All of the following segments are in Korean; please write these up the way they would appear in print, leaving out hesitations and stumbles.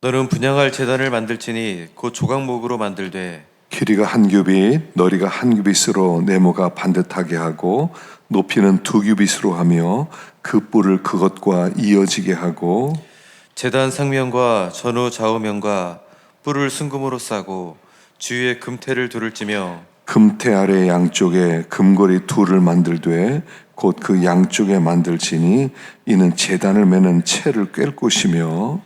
너는 분향할 제단을 만들지니 곧 조각목으로 만들되 길이가 한 규빗, 너리가 한 규빗으로 네모가 반듯하게 하고 높이는 두 규빗으로 하며 그 뿔을 그것과 이어지게 하고 제단 상면과 전후 좌우면과 뿔을 순금으로 싸고 주위에 금태를 둘을 찌며 금태 아래 양쪽에 금고리 둘을 만들되 곧 그 양쪽에 만들지니 이는 제단을 매는 채를 꿰을 것이며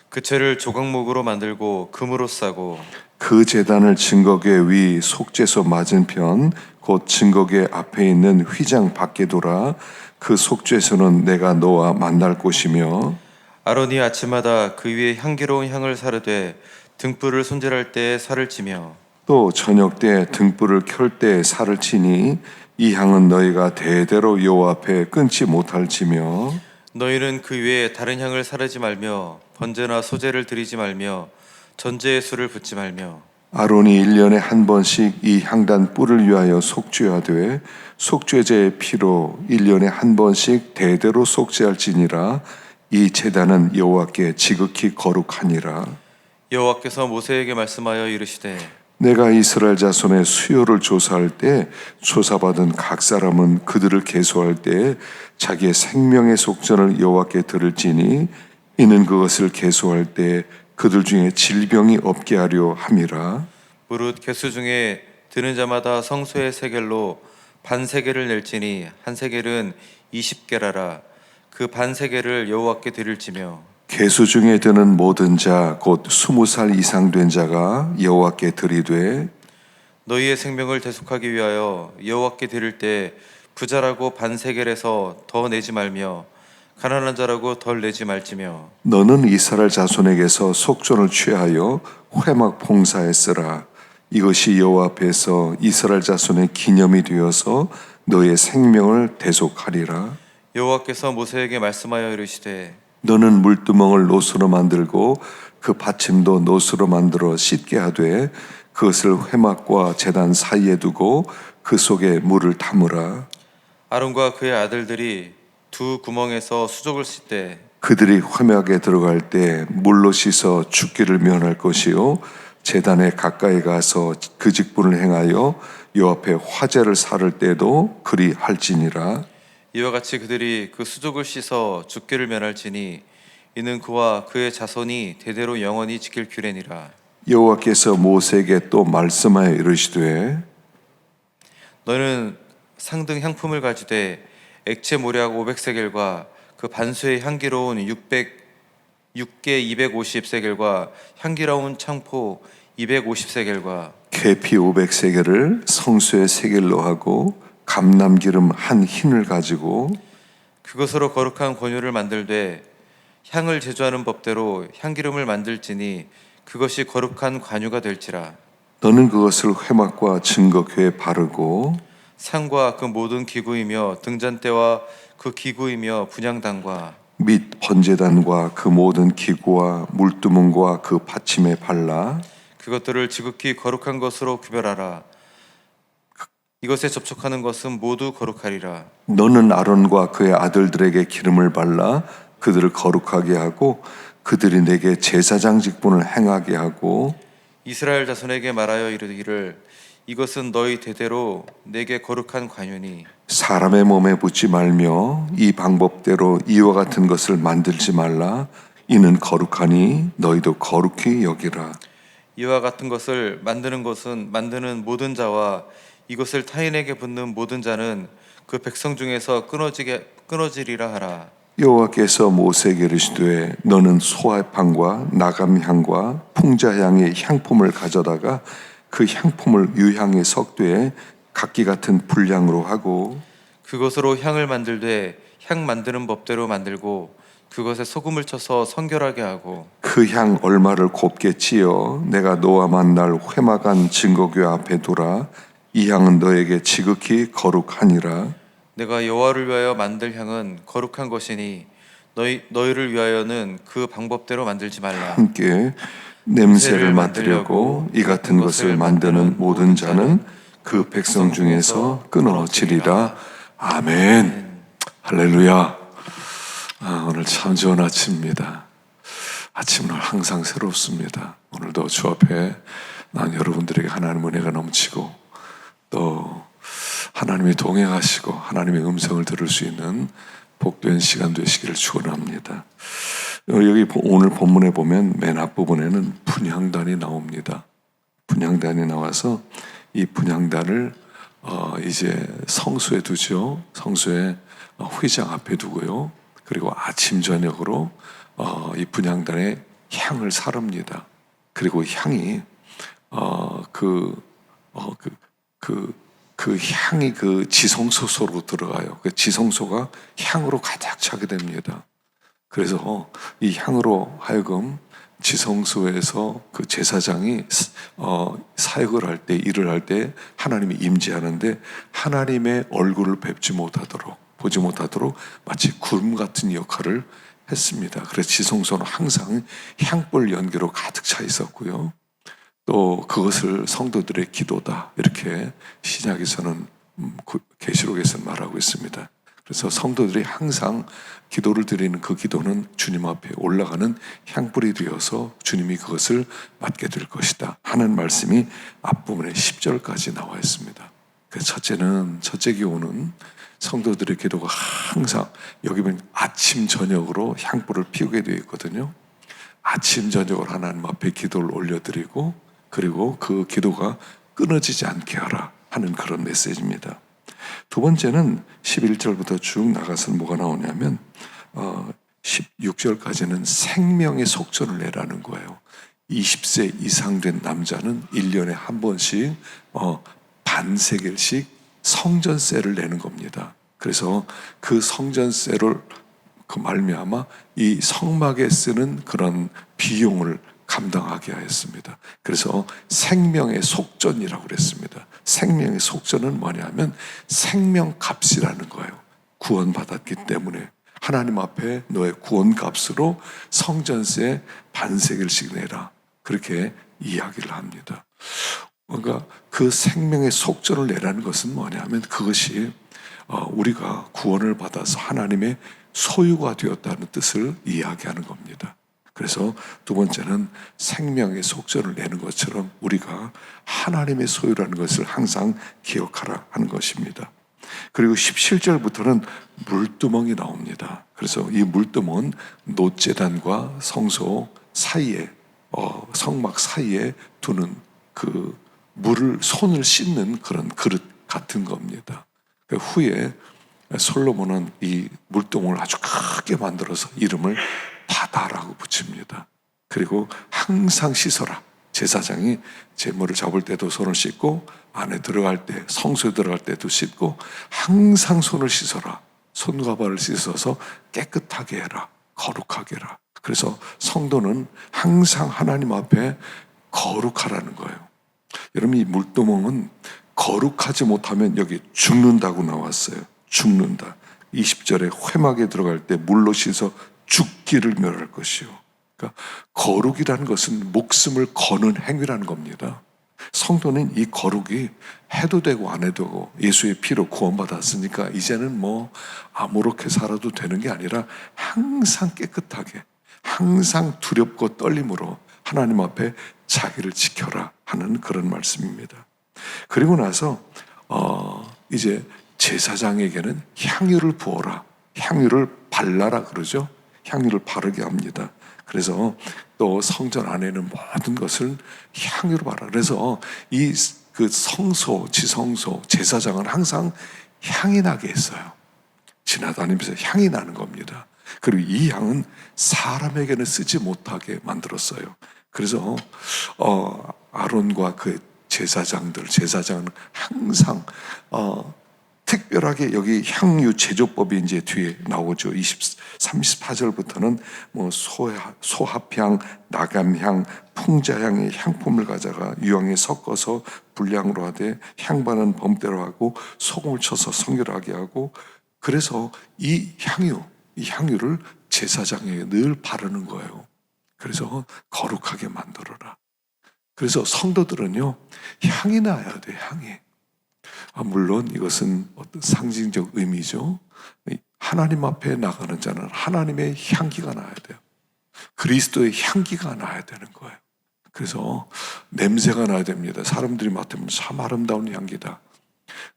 그 채를 조각목으로 만들고 금으로 싸고 그 제단을 증거궤 위 속죄소 맞은편 곧 증거궤 앞에 있는 휘장 밖에 돌아 그 속죄소는 내가 너와 만날 곳이며 아론이 아침마다 그 위에 향기로운 향을 사르되 등불을 손질할 때에 살을 치며 또 저녁 때 등불을 켤 때 살을 치니 이 향은 너희가 대대로 여호와 앞에 끊지 못할지며 너희는 그 위에 다른 향을 사르지 말며 번제나 소제를 드리지 말며 전제의 술을 붓지 말며 아론이 1년에 한 번씩 이 향단 뿔을 위하여 속죄하되 속죄제의 피로 1년에 한 번씩 대대로 속죄할지니라. 이 제단은 여호와께 지극히 거룩하니라. 여호와께서 모세에게 말씀하여 이르시되 내가 이스라엘 자손의 수요를 조사할 때 조사받은 각 사람은 그들을 계수할 때 자기의 생명의 속전을 여호와께 들을지니 이는 그것을 계수할 때 그들 중에 질병이 없게 하려 함이라. 무릇 개수 중에 드는 자마다 성소의 세겔로 반 세겔을 낼지니 한 세겔은 20게라라. 그 반 세겔을 여호와께 드릴지며 계수 중에 드는 모든 자 곧 20살 이상 된 자가 여호와께 드리되 너희의 생명을 대속하기 위하여 여호와께 드릴 때 부자라고 반 세겔에서 더 내지 말며 가난한 자라고 덜 내지 말지며 너는 이스라엘 자손에게서 속전을 취하여 회막 봉사했으라. 이것이 여호와 앞에서 이스라엘 자손의 기념이 되어서 너의 생명을 대속하리라. 여호와께서 모세에게 말씀하여 이르시되 너는 물두멍을 노수로 만들고 그 받침도 노수로 만들어 씻게 하되 그것을 회막과 제단 사이에 두고 그 속에 물을 담으라. 아론과 그의 아들들이 두 구멍에서 수족을 씻되 그들이 회막에 들어갈 때 물로 씻어 죽기를 면할 것이요 제단에 가까이 가서 그 직분을 행하여 요 앞에 화제를 사를 때도 그리 할지니라. 이와 같이 그들이 그 수족을 씻어 죽기를 면할지니 이는 그와 그의 자손이 대대로 영원히 지킬 규례니라. 여호와께서 모세에게 또 말씀하여 이르시되 너는 상등 향품을 가지되 액체 모략 500세겔과 그 반수의 향기로운 6개 250세겔과 향기로운 창포 250세겔과 계피 500세겔을 성수의 세겔로 하고 감람기름 한 흰을 가지고 그것으로 거룩한 권유를 만들되 향을 제조하는 법대로 향기름을 만들지니 그것이 거룩한 관유가 될지라. 너는 그것을 회막과 증거궤에 바르고 상과 그 모든 기구이며 등잔대와 그 기구이며 분향단과 및 번제단과 그 모든 기구와 물두멍과 그 받침에 발라 그것들을 지극히 거룩한 것으로 구별하라. 이것에 접촉하는 것은 모두 거룩하리라. 너는 아론과 그의 아들들에게 기름을 발라 그들을 거룩하게 하고 그들이 내게 제사장 직분을 행하게 하고 이스라엘 자손에게 말하여 이르기를 이것은 너희 대대로 내게 거룩한 관유니 사람의 몸에 붙지 말며 이 방법대로 이와 같은 것을 만들지 말라. 이는 거룩하니 너희도 거룩히 여기라. 이와 같은 것을 만드는 것은 만드는 모든 자와 이것을 타인에게 붓는 모든 자는 그 백성 중에서 끊어지리라 하라. 여호와께서 모세에게 이르시되 너는 소알향과 나감향과 풍자향의 향품을 가져다가 그 향품을 유향의 석쇠에 각기 같은 분량으로 하고 그것으로 향을 만들되 향 만드는 법대로 만들고 그것에 소금을 쳐서 성결하게 하고 그 향 얼마를 곱게 찌어 내가 너와 만날 회막안 증거궤 앞에 두라. 이 향은 너에게 지극히 거룩하니라. 내가 여호와를 위하여 만들 향은 거룩한 것이니 너희를 위하여는 그 방법대로 만들지 말라. 함께 냄새를 맡으려고 이 같은 것을 만드는 모든 자는 그 백성 중에서 끊어지리라. 아멘. 할렐루야. 오늘 참 좋은 아침입니다. 아침은 항상 새롭습니다. 오늘도 주 앞에 난 여러분들에게 하나님의 은혜가 넘치고 또 하나님이 동행하시고 하나님의 음성을 들을 수 있는 복된 시간 되시기를 축원합니다. 여기 오늘 본문에 보면 맨 앞부분에는 분향단이 나옵니다. 분향단이 나와서 이 분향단을 이제 성소에 두죠. 성소에 회장 앞에 두고요. 그리고 아침 저녁으로 이 분향단에 향을 사릅니다. 그리고 향이 그 향이 그 지성소 속으로 들어가요. 그 지성소가 향으로 가득 차게 됩니다. 그래서 이 향으로 하여금 지성소에서 그 제사장이 사역을 할 때, 일을 할 때 하나님이 임재하는데 하나님의 얼굴을 뵙지 못하도록, 보지 못하도록 마치 구름 같은 역할을 했습니다. 그래서 지성소는 항상 향불 연기로 가득 차 있었고요. 또 그것을 성도들의 기도다, 이렇게 신약에서는 계시록에서는 말하고 있습니다. 그래서 성도들이 항상 기도를 드리는 그 기도는 주님 앞에 올라가는 향불이 되어서 주님이 그것을 맡게 될 것이다 하는 말씀이 앞부분에 10절까지 나와 있습니다. 첫째 기호는 성도들의 기도가 항상, 여기 보면 아침 저녁으로 향불을 피우게 되어 있거든요. 아침 저녁으로 하나님 앞에 기도를 올려드리고 그리고 그 기도가 끊어지지 않게 하라 하는 그런 메시지입니다. 두 번째는 11절부터 쭉 나가서 뭐가 나오냐면 16절까지는 생명의 속전을 내라는 거예요. 20세 이상 된 남자는 1년에 한 번씩 반세겔씩 성전세를 내는 겁니다. 그래서 그 성전세를 그 말미암아 이 성막에 쓰는 그런 비용을 감당하게 하였습니다. 그래서 생명의 속전이라고 그랬습니다. 생명의 속전은 뭐냐면 생명값이라는 거예요. 구원받았기 때문에 하나님 앞에 너의 구원값으로 성전세 반세겔씩 내라, 그렇게 이야기를 합니다. 그러니까 그 생명의 속전을 내라는 것은 뭐냐면 그것이 우리가 구원을 받아서 하나님의 소유가 되었다는 뜻을 이야기하는 겁니다. 그래서 두 번째는 생명의 속전을 내는 것처럼 우리가 하나님의 소유라는 것을 항상 기억하라 하는 것입니다. 그리고 17절부터는 물두멍이 나옵니다. 그래서 이 물두멍은 놋제단과 성소 사이에 성막 사이에 두는 그 물을 손을 씻는 그런 그릇 같은 겁니다. 그 후에 솔로몬은 이 물동을 아주 크게 만들어서 이름을 바다라고 붙입니다. 그리고 항상 씻어라. 제사장이 제물을 잡을 때도 손을 씻고 안에 들어갈 때, 성소에 들어갈 때도 씻고 항상 손을 씻어라. 손과 발을 씻어서 깨끗하게 해라. 거룩하게 해라. 그래서 성도는 항상 하나님 앞에 거룩하라는 거예요. 여러분, 이 물두멍은 거룩하지 못하면 여기 죽는다고 나왔어요. 죽는다. 20절에 회막에 들어갈 때 물로 씻어 죽기를 멸할 것이요. 그러니까 거룩이라는 것은 목숨을 거는 행위라는 겁니다. 성도는 이 거룩이 해도 되고 안 해도 되고 예수의 피로 구원받았으니까 이제는 뭐 아무렇게 살아도 되는 게 아니라 항상 깨끗하게, 항상 두렵고 떨림으로 하나님 앞에 자기를 지켜라 하는 그런 말씀입니다. 그리고 나서 이제 제사장에게는 향유를 부어라, 향유를 발라라 그러죠. 향유를 바르게 합니다. 그래서 또 성전 안에는 모든 것을 향유로 바라. 그래서 이 그 성소, 지성소, 제사장은 항상 향이 나게 했어요. 지나다니면서 향이 나는 겁니다. 그리고 이 향은 사람에게는 쓰지 못하게 만들었어요. 그래서 아론과 그 제사장은 항상 특별하게 여기 향유 제조법이 이제 뒤에 나오죠. 34절부터는 뭐 소합향, 나감향, 풍자향의 향품을 가져가 유황에 섞어서 분량으로 하되 향반은 범대로 하고 소금을 쳐서 성결하게 하고, 그래서 이 향유를 제사장에게 늘 바르는 거예요. 그래서 거룩하게 만들어라. 그래서 성도들은요, 향이 나야 돼, 향이. 물론 이것은 어떤 상징적 의미죠. 하나님 앞에 나가는 자는 하나님의 향기가 나야 돼요. 그리스도의 향기가 나야 되는 거예요. 그래서 냄새가 나야 됩니다. 사람들이 맡으면 참 아름다운 향기다.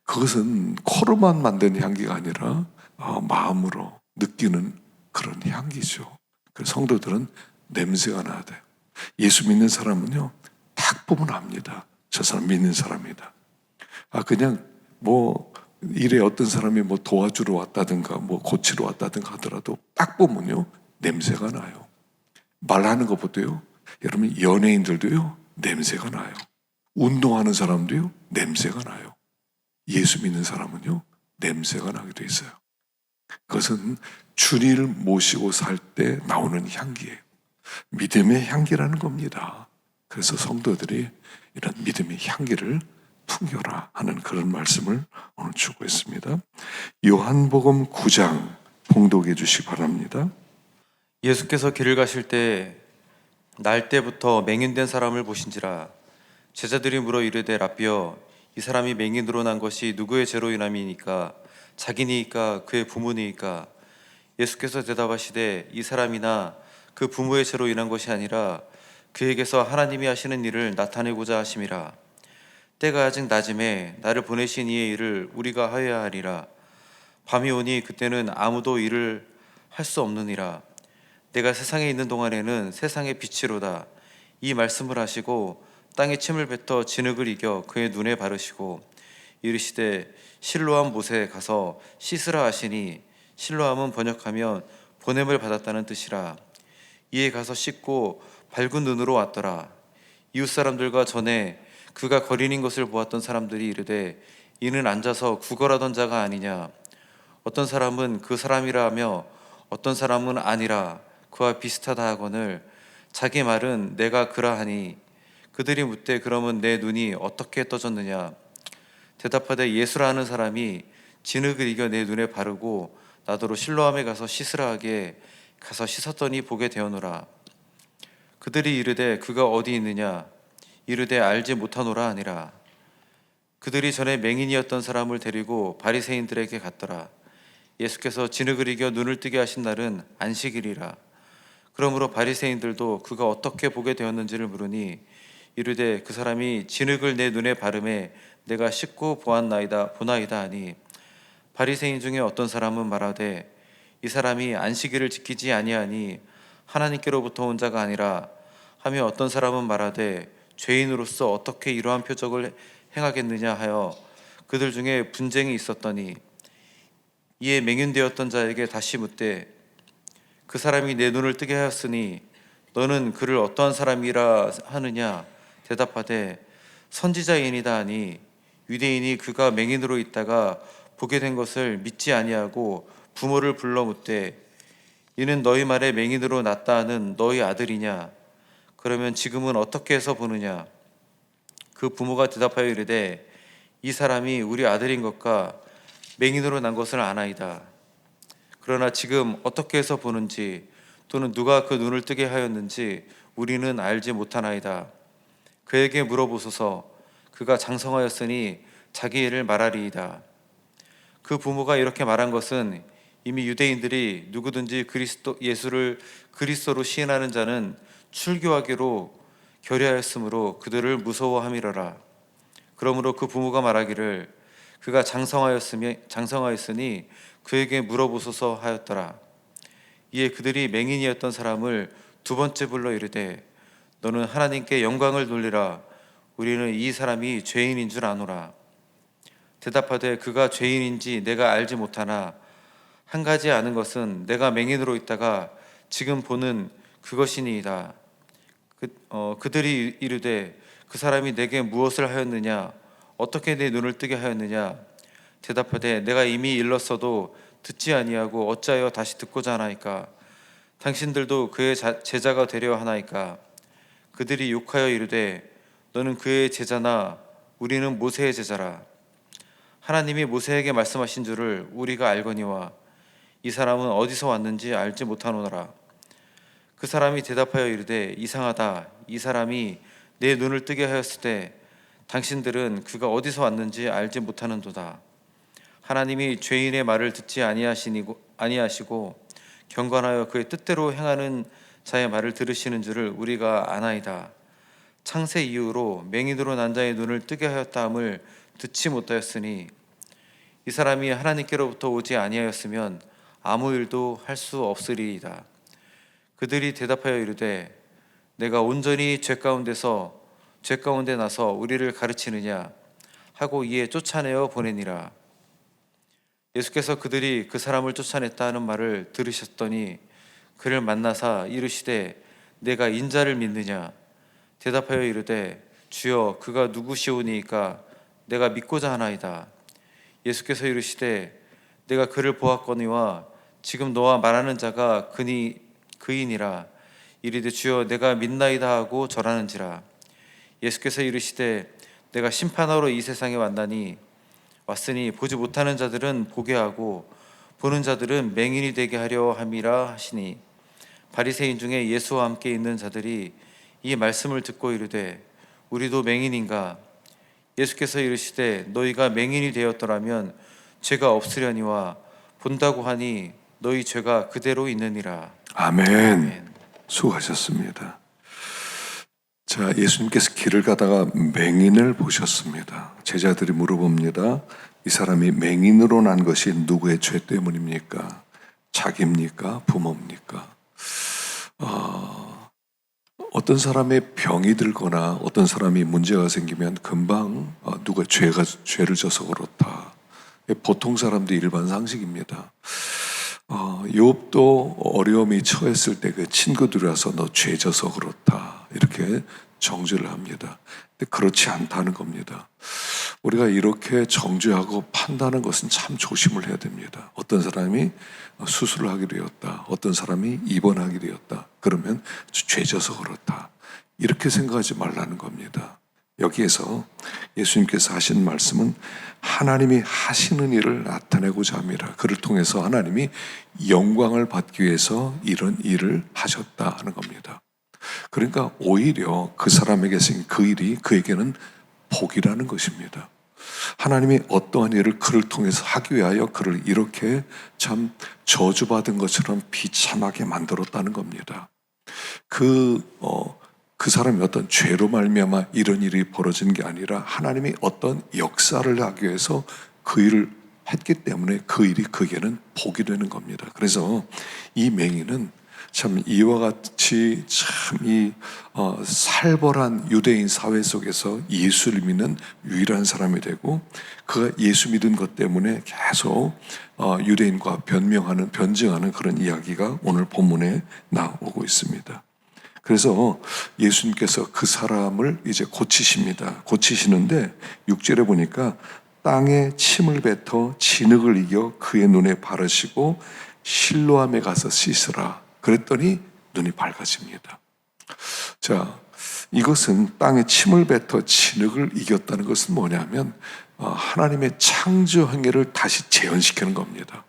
그것은 코로만 만드는 향기가 아니라 마음으로 느끼는 그런 향기죠. 그래서 성도들은 냄새가 나야 돼요. 예수 믿는 사람은요, 딱 보면 압니다. 저 사람 믿는 사람이다. 그냥 일에 어떤 사람이 도와주러 왔다든가 고치러 왔다든가 하더라도 딱 보면요, 냄새가 나요. 말하는 것보다요, 여러분 연예인들도요, 냄새가 나요. 운동하는 사람도요, 냄새가 나요. 예수 믿는 사람은요, 냄새가 나게 돼 있어요. 그것은 주님을 모시고 살 때 나오는 향기예요. 믿음의 향기라는 겁니다. 그래서 성도들이 이런 믿음의 향기를 풍겨라 하는 그런 말씀을 오늘 주고 있습니다. 요한복음 9장 봉독해 주시기 바랍니다. 예수께서 길을 가실 때 날 때부터 맹인된 사람을 보신지라. 제자들이 물어 이르되 라삐여, 이 사람이 맹인으로 난 것이 누구의 죄로 인함이니까? 자기니까 그의 부모니까? 예수께서 대답하시되 이 사람이나 그 부모의 죄로 인한 것이 아니라 그에게서 하나님이 하시는 일을 나타내고자 하심이라. 때가 아직 낮음에 나를 보내신 이의 일을 우리가 하여야 하리라. 밤이 오니 그때는 아무도 일을 할 수 없느니라. 내가 세상에 있는 동안에는 세상의 빛이로다. 이 말씀을 하시고 땅에 침을 뱉어 진흙을 이겨 그의 눈에 바르시고 이르시되 실로암 못에 가서 씻으라 하시니, 실로암은 번역하면 보냄을 받았다는 뜻이라. 이에 가서 씻고 밝은 눈으로 왔더라. 이웃 사람들과 전에 그가 거린인 것을 보았던 사람들이 이르되 이는 앉아서 구걸하던 자가 아니냐. 어떤 사람은 그 사람이라 하며 어떤 사람은 아니라 그와 비슷하다 하거늘 자기 말은 내가 그라 하니, 그들이 묻되 그러면 내 눈이 어떻게 떠졌느냐. 대답하되 예수라 하는 사람이 진흙을 이겨 내 눈에 바르고 나더러 실로암에 가서 씻으라 하기에 가서 씻었더니 보게 되었노라. 그들이 이르되 그가 어디 있느냐. 이르되 알지 못하노라 하니라. 그들이 전에 맹인이었던 사람을 데리고 바리새인들에게 갔더라. 예수께서 진흙을 이겨 눈을 뜨게 하신 날은 안식일이라. 그러므로 바리새인들도 그가 어떻게 보게 되었는지를 물으니 이르되 그 사람이 진흙을 내 눈에 바르매 내가 씻고 보나이다 하니, 바리새인 중에 어떤 사람은 말하되 이 사람이 안식일을 지키지 아니하니 하나님께로부터 온 자가 아니라 하며, 어떤 사람은 말하되 죄인으로서 어떻게 이러한 표적을 행하겠느냐 하여 그들 중에 분쟁이 있었더니, 이에 맹인되었던 자에게 다시 묻되 그 사람이 내 눈을 뜨게 하였으니 너는 그를 어떠한 사람이라 하느냐. 대답하되 선지자이니이다 하니, 유대인이 그가 맹인으로 있다가 보게 된 것을 믿지 아니하고 부모를 불러 묻되 이는 너희 말에 맹인으로 났다 하는 너희 아들이냐. 그러면 지금은 어떻게 해서 보느냐. 그 부모가 대답하여 이르되 이 사람이 우리 아들인 것과 맹인으로 난 것을 아나이다. 그러나 지금 어떻게 해서 보는지 또는 누가 그 눈을 뜨게 하였는지 우리는 알지 못하나이다. 그에게 물어보소서. 그가 장성하였으니 자기 일을 말하리이다. 그 부모가 이렇게 말한 것은 이미 유대인들이 누구든지 예수를 그리스도로 시인하는 자는 출교하기로 결의하였으므로 그들을 무서워함이러라. 그러므로 그 부모가 말하기를 그가 장성하였으니 그에게 물어보소서 하였더라. 이에 그들이 맹인이었던 사람을 두 번째 불러 이르되 너는 하나님께 영광을 돌리라. 우리는 이 사람이 죄인인 줄 아노라. 대답하되 그가 죄인인지 내가 알지 못하나 한 가지 아는 것은 내가 맹인으로 있다가 지금 보는 그것이니이다. 그들이 이르되 그 사람이 내게 무엇을 하였느냐. 어떻게 내 눈을 뜨게 하였느냐. 대답하되 내가 이미 일렀어도 듣지 아니하고 어찌하여 다시 듣고자 하나이까. 당신들도 그의 제자가 되려 하나이까. 그들이 욕하여 이르되 너는 그의 제자나 우리는 모세의 제자라. 하나님이 모세에게 말씀하신 줄을 우리가 알거니와 이 사람은 어디서 왔는지 알지 못하노라. 그 사람이 대답하여 이르되 이상하다. 이 사람이 내 눈을 뜨게 하였을 때 당신들은 그가 어디서 왔는지 알지 못하는도다. 하나님이 죄인의 말을 듣지 아니하시고 경건하여 그의 뜻대로 행하는 자의 말을 들으시는 줄을 우리가 아나이다. 창세 이후로 맹인으로 난 자의 눈을 뜨게 하였다 함을 듣지 못하였으니 이 사람이 하나님께로부터 오지 아니하였으면 아무 일도 할 수 없으리이다. 그들이 대답하여 이르되 내가 온전히 죄 가운데 나서 우리를 가르치느냐 하고 이에 쫓아내어 보내니라. 예수께서 그들이 그 사람을 쫓아냈다 하는 말을 들으셨더니 그를 만나사 이르시되 내가 인자를 믿느냐. 대답하여 이르되 주여 그가 누구시오니이까 내가 믿고자 하나이다. 예수께서 이르시되 내가 그를 보았거니와 지금 너와 말하는 자가 그이니라. 이르되 주여 내가 믿나이다 하고 절하는지라. 예수께서 이르시되 내가 심판하러 이 세상에 왔으니 보지 못하는 자들은 보게 하고 보는 자들은 맹인이 되게 하려 함이라 하시니 바리새인 중에 예수와 함께 있는 자들이 이 말씀을 듣고 이르되 우리도 맹인인가. 예수께서 이르시되 너희가 맹인이 되었더라면 죄가 없으려니와 본다고 하니 너희 죄가 그대로 있느니라. 아멘. 수고하셨습니다. 자, 예수님께서 길을 가다가 맹인을 보셨습니다. 제자들이 물어봅니다. 이 사람이 맹인으로 난 것이 누구의 죄 때문입니까? 자기입니까? 부모입니까? 어떤 사람의 병이 들거나 어떤 사람이 문제가 생기면 금방 누가 죄를 져서 그렇다. 보통 사람들의 일반 상식입니다. 욥도 어려움이 처했을 때 그 친구들이 와서 너 죄 져서 그렇다 이렇게 정죄를 합니다. 근데 그렇지 않다는 겁니다. 우리가 이렇게 정죄하고 판단하는 것은 참 조심을 해야 됩니다. 어떤 사람이 수술을 하게 되었다, 어떤 사람이 입원하게 되었다, 그러면 죄 져서 그렇다 이렇게 생각하지 말라는 겁니다. 여기에서 예수님께서 하신 말씀은 하나님이 하시는 일을 나타내고자 합니다. 그를 통해서 하나님이 영광을 받기 위해서 이런 일을 하셨다 하는 겁니다. 그러니까 오히려 그 사람에게 생긴 그 일이 그에게는 복이라는 것입니다. 하나님이 어떠한 일을 그를 통해서 하기 위하여 그를 이렇게 참 저주받은 것처럼 비참하게 만들었다는 겁니다. 그 사람이 어떤 죄로 말미암아 이런 일이 벌어진 게 아니라 하나님이 어떤 역사를 하기 위해서 그 일을 했기 때문에 그 일이 그에게는 복이 되는 겁니다. 그래서 이 맹인은 참 이와 같이 참 이 살벌한 유대인 사회 속에서 예수를 믿는 유일한 사람이 되고 그가 예수 믿은 것 때문에 계속 유대인과 변증하는 그런 이야기가 오늘 본문에 나오고 있습니다. 그래서 예수님께서 그 사람을 이제 고치십니다. 고치시는데 6절에 보니까 땅에 침을 뱉어 진흙을 이겨 그의 눈에 바르시고 실로암에 가서 씻으라. 그랬더니 눈이 밝아집니다. 자, 이것은 땅에 침을 뱉어 진흙을 이겼다는 것은 뭐냐면 하나님의 창조 행위를 다시 재현시키는 겁니다.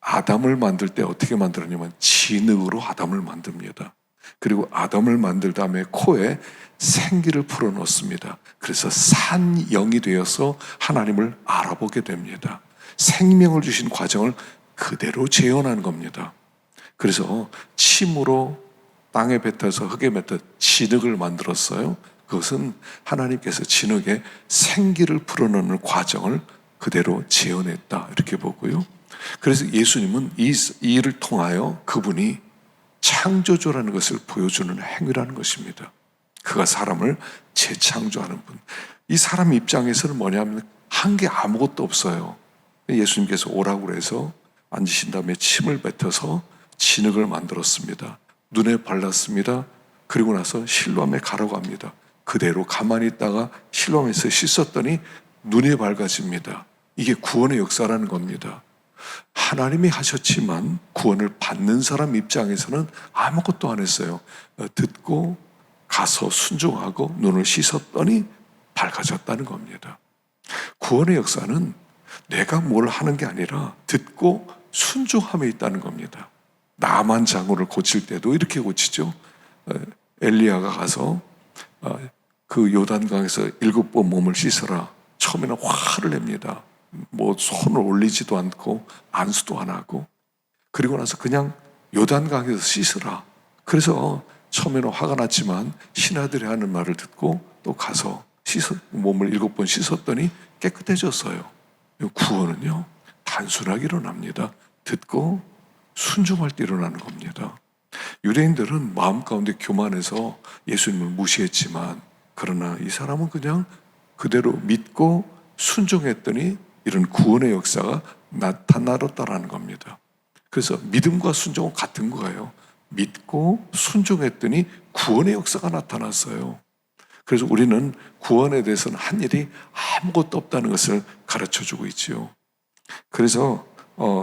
아담을 만들 때 어떻게 만들었냐면 진흙으로 아담을 만듭니다. 그리고 아담을 만들 다음에 코에 생기를 풀어넣습니다. 그래서 산 영이 되어서 하나님을 알아보게 됩니다. 생명을 주신 과정을 그대로 재현하는 겁니다. 그래서 침으로 땅에 뱉어서 흙에 뱉어 진흙을 만들었어요. 그것은 하나님께서 진흙에 생기를 풀어넣는 과정을 그대로 재현했다 이렇게 보고요. 그래서 예수님은 이 일을 통하여 그분이 창조주라는 것을 보여주는 행위라는 것입니다. 그가 사람을 재창조하는 분. 이 사람 입장에서는 뭐냐면 한 게 아무것도 없어요. 예수님께서 오라고 그래서 앉으신 다음에 침을 뱉어서 진흙을 만들었습니다. 눈에 발랐습니다. 그리고 나서 실로암에 가라고 합니다. 그대로 가만히 있다가 실로암에서 씻었더니 눈이 밝아집니다. 이게 구원의 역사라는 겁니다. 하나님이 하셨지만 구원을 받는 사람 입장에서는 아무것도 안 했어요. 듣고 가서 순종하고 눈을 씻었더니 밝아졌다는 겁니다. 구원의 역사는 내가 뭘 하는 게 아니라 듣고 순종함에 있다는 겁니다. 나만 장우를 고칠 때도 이렇게 고치죠. 엘리야가 가서 그 요단강에서 7번 몸을 씻어라. 처음에는 화를 냅니다. 뭐 손을 올리지도 않고 안수도 안 하고 그리고 나서 그냥 요단강에서 씻으라. 그래서 처음에는 화가 났지만 신하들이 하는 말을 듣고 또 가서 몸을 7번 씻었더니 깨끗해졌어요. 구원은요, 단순하게 일어납니다. 듣고 순종할 때 일어나는 겁니다. 유대인들은 마음 가운데 교만해서 예수님을 무시했지만, 그러나 이 사람은 그냥 그대로 믿고 순종했더니 이런 구원의 역사가 나타나렸다라는 겁니다. 그래서 믿음과 순종은 같은 거예요. 믿고 순종했더니 구원의 역사가 나타났어요. 그래서 우리는 구원에 대해서는 한 일이 아무것도 없다는 것을 가르쳐주고 있지요. 그래서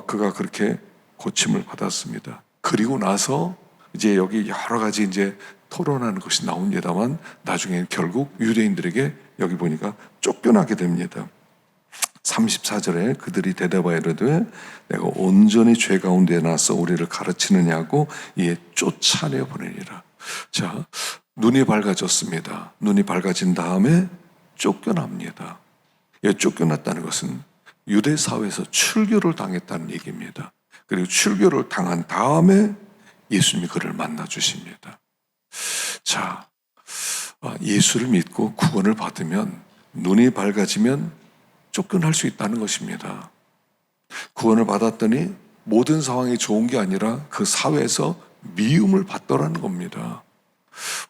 그가 그렇게 고침을 받았습니다. 그리고 나서 이제 여기 여러 가지 이제 토론하는 것이 나옵니다만, 나중에 결국 유대인들에게 여기 보니까 쫓겨나게 됩니다. 34절에 그들이 대답하여 이르되 내가 온전히 죄 가운데 나서 우리를 가르치느냐고 이에 쫓아내 보내니라. 자, 눈이 밝아졌습니다. 눈이 밝아진 다음에 쫓겨납니다. 쫓겨났다는 것은 유대 사회에서 출교를 당했다는 얘기입니다. 그리고 출교를 당한 다음에 예수님이 그를 만나 주십니다. 자, 예수를 믿고 구원을 받으면, 눈이 밝아지면 쫓겨날 수 있다는 것입니다. 구원을 받았더니 모든 상황이 좋은 게 아니라 그 사회에서 미움을 받더라는 겁니다.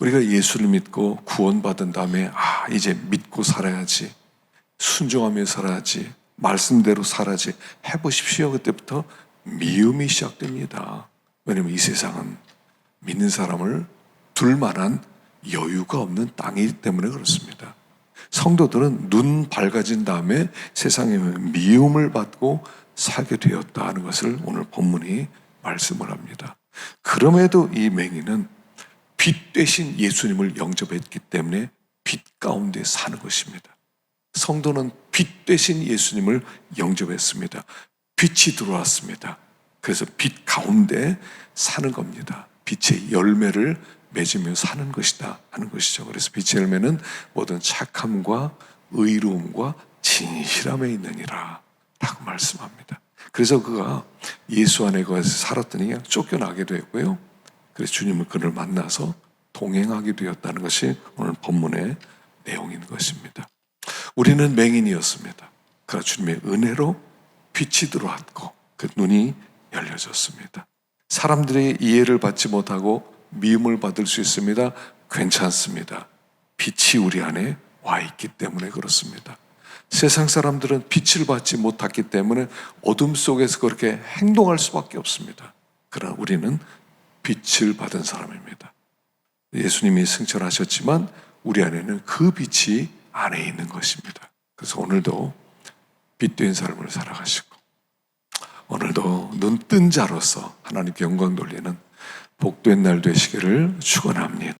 우리가 예수를 믿고 구원받은 다음에 이제 믿고 살아야지, 순종하며 살아야지, 말씀대로 살아야지 해보십시오. 그때부터 미움이 시작됩니다. 왜냐하면 이 세상은 믿는 사람을 둘 만한 여유가 없는 땅이기 때문에 그렇습니다. 성도들은 눈 밝아진 다음에 세상의 미움을 받고 살게 되었다 하는 것을 오늘 본문이 말씀을 합니다. 그럼에도 이 맹인은 빛 되신 예수님을 영접했기 때문에 빛 가운데 사는 것입니다. 성도는 빛 되신 예수님을 영접했습니다. 빛이 들어왔습니다. 그래서 빛 가운데 사는 겁니다. 빛의 열매를 맺으며 사는 것이다 하는 것이죠. 그래서 빛의 열매는 모든 착함과 의로움과 진실함에 있느니라 라고 말씀합니다. 그래서 그가 예수 안에 거기서 살았더니 그냥 쫓겨나게 되었고요. 그래서 주님은 그를 만나서 동행하게 되었다는 것이 오늘 본문의 내용인 것입니다. 우리는 맹인이었습니다. 그러나 주님의 은혜로 빛이 들어왔고 그 눈이 열려졌습니다. 사람들의 이해를 받지 못하고 미움을 받을 수 있습니다. 괜찮습니다. 빛이 우리 안에 와 있기 때문에 그렇습니다. 세상 사람들은 빛을 받지 못했기 때문에 어둠 속에서 그렇게 행동할 수밖에 없습니다. 그러나 우리는 빛을 받은 사람입니다. 예수님이 승천하셨지만 우리 안에는 그 빛이 안에 있는 것입니다. 그래서 오늘도 빛된 삶을 살아가시고, 오늘도 눈 뜬 자로서 하나님께 영광 돌리는 복된 날 되시기를 축원합니다.